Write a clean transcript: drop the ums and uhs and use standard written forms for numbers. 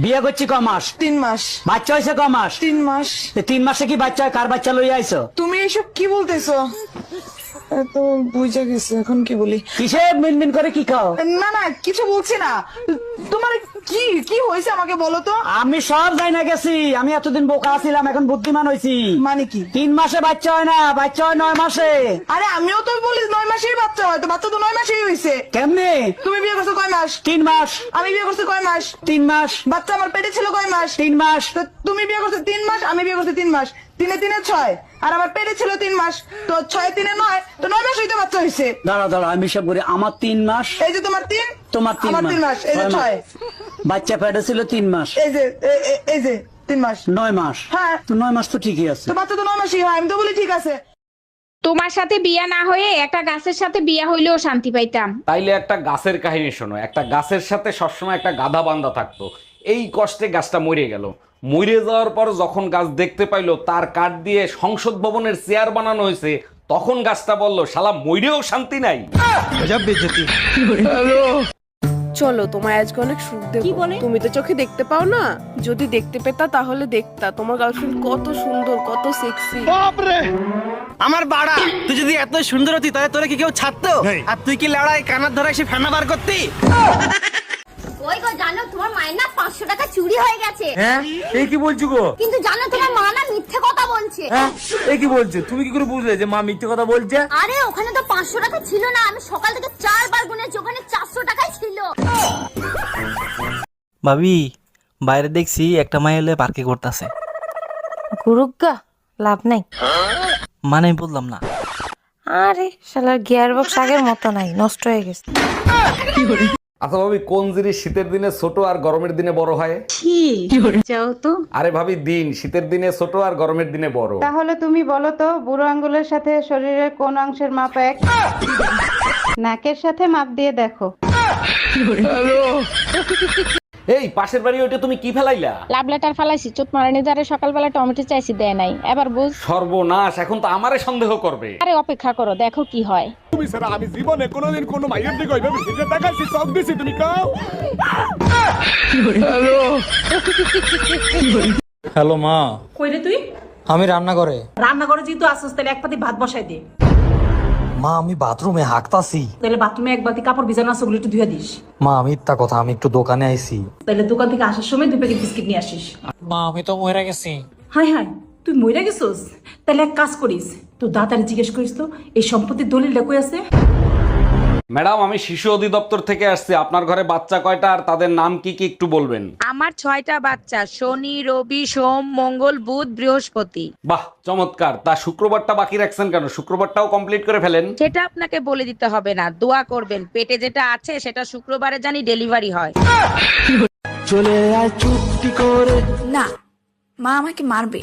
বিয়ে করছি ক মাস? 3 মাস। বাচ্চা হয়েছে ক মাস? 3 মাস। 3 মাসে কি বাচ্চা হয়? কার বাচ্চা লইয়া আইছো? তুমি এসব কি বলতেছো? তো বুঝে গেছে, এখন কি বলি? কিসে মিনমিন করে কি খাও? না না, কিছু বলছি না। তোমার কি কি হয়েছে আমাকে বলো তো। আমি সব যাই না গেছি। আমি এতদিন বোকা ছিলাম, এখন বুদ্ধিমান হয়েছি। মানে কি? 3 মাসে বাচ্চা হয় না, বাচ্চা হয় 9 মাসে। আরে আমিও তো বলি 9 মাসেই বাচ্চা হয়, তো বাচ্চা তো 9 মাসেই হয়েছে। কেমনে? তুমি বিয়ে করছো কয় মাস? 3 মাস। আমি বিয়ে করছি কয় মাস? 3 মাস। বাচ্চা আমার পেটে ছিল কয় মাস? 3 মাস। তো তুমি বিয়ে করছো 3 মাস, আমি বিয়ে করছি 3 মাস। 3 এ 3 এ 6, আর আমার পেটে ছিল 3 মাস। তো 6 এ 3 এ 9, তো 9 মাস হইতে বাচ্চা হয়েছে। দাঁড়া দাঁড়া, আমি সব করি। আমার 3 মাস, এই যে তোমার 3, তোমার 3 আমার 3 মাস, এই যে 6। বাচ্চা পেটে ছিল 3 মাস, এই যে এই যে 3 মাস। 9 মাস। হ্যাঁ, তো 9 মাস তো ঠিকই আছে। তো বাচ্চা তো 9 মাসই হয়, আমি তো বলি ঠিক আছে। তোমার সাথে বিয়া না হয়ে একটা গাছের সাথে বিয়া হইলেও শান্তি পাইতাম। তাইলে একটা গাছের কাহিনী শোনো। একটা গাছের সাথে সবসময় একটা গাধা বান্ধা থাকতো। এই কষ্টে গাছটা মরে গেল। মরে যাওয়ার পর যখন গাছ দেখতে পাইলো তার কাঠ দিয়ে সংসদ ভবনের চেয়ার বানানো হয়েছে, তখন গাছটা বলল, শালা মইরেও শান্তি নাই। চলো তোমায় আজকে অনেক সুখ দেব। তুমি তো চোখে দেখতে পাও না, যদি দেখতে পেতা তাহলে দেখতা তোমার গার্লফ্রেন্ড কত সুন্দর, কত সেক্সি। আমার বাড়া, তুই যদি এত সুন্দর হতি তাহলে তোরা কি কেউ ছাড়তো? আর তুই কি লড়াই কানার ধরে এসে ফেনা বার করতি? ওই গো, জানো তোমার মায়ের না 500 টাকা চুরি হয়ে গেছে। হ্যাঁ, এই কি বলছো গো? কিন্তু জানো তোমার মা না মিথ্যে কথা বলছে। হ্যাঁ, এই কি বলছো? তুমি কি করে বুঝলে যে মা মিথ্যে কথা বলছে? আরে ওখানে তো 500 টাকা ছিল না, আমি সকাল থেকে 4 বার গুনেছি, ওখানে 400 টাকাই ছিল। ভাবি, বাইরে দেখছি একটা মাই এলে পার্কে করতেছে। গুরুগা লাভ নাই। মানে আমি বললাম না। আরে শালার গিয়ার বক্স আগের মতো নাই, নষ্ট হয়ে গেছে। আচ্ছা ভাবি, কোন জিনিস শীতের দিনে ছোট আর গরমের দিনে বড় হয়? যাও তো। আরে ভাবি, দিন শীতের দিনে ছোট আর গরমের দিনে বড়। তাহলে তুমি বলো তো, বুড়ো আঙ্গুলের সাথে শরীরের কোন অংশের মাপ এক? নাকের সাথে মাপ দিয়ে দেখো। এই পাশের বাড়ি ওইটা তুমি কি ফেলাইলা? লাভ লেটার ফালাইছি, চোট মারানি যারে সকালবেলা টমেটো চাইছি দেয় নাই, এবার বুঝ। সর্বনাশ, এখন তো আমারে সন্দেহ করবে। আরে অপেক্ষা করো, দেখো কি হয়। আমি জীবনে কোনোদিন কোনো মাইয়ের দিকে ওইভাবে ফিরে তাকাইছি, সব দিছি, তুমি কাও। হ্যালো মা। কই রে তুই? আমি রান্না করে। রান্না করে যেহেতু আসছিস, তাহলে এক পাতি ভাত বসাই দে। মা, আমি বাথরুমে হাঁকতাছি। তাহলে বাথরুমে এক বাতি কাপড় ভিজানো আছে, ওগুলো একটু ধুয়ে দিস। মা, মিথ্যা কথা, আমি একটু দোকানে আইছি। তাহলে দোকান থেকে আসার সময় 2 প্যাকেট বিস্কিট নিয়ে আসিস। মা, আমি তো মরে গেছি। হাই হাই, তুই মইরা গেছিস? তাহলে এক কাজ করিস, তো দাদারে জিজ্ঞেস করিস তো এই সম্পত্তির দলিলটা কই আছে। ম্যাডাম, আমি শিশু অধিদপ্তর থেকে আসছি। আপনার ঘরে বাচ্চা কয়টা আর তাদের নাম কি কি একটু বলবেন? আমার 6টা বাচ্চা, শনি, রবি, সোম, মঙ্গল, বুধ, বৃহস্পতি। বাহ, চমৎকার। তা শুক্রবারটা বাকি রাখছেন কেন? শুক্রবারটাও কমপ্লিট করে ফেলেন। সেটা আপনাকে বলে দিতে হবে না, দোয়া করবেন পেটে যেটা আছে সেটা শুক্রবারে জানি ডেলিভারি হয়। চলে আয় চুপটি করে। না, মা আমাকে মারবে।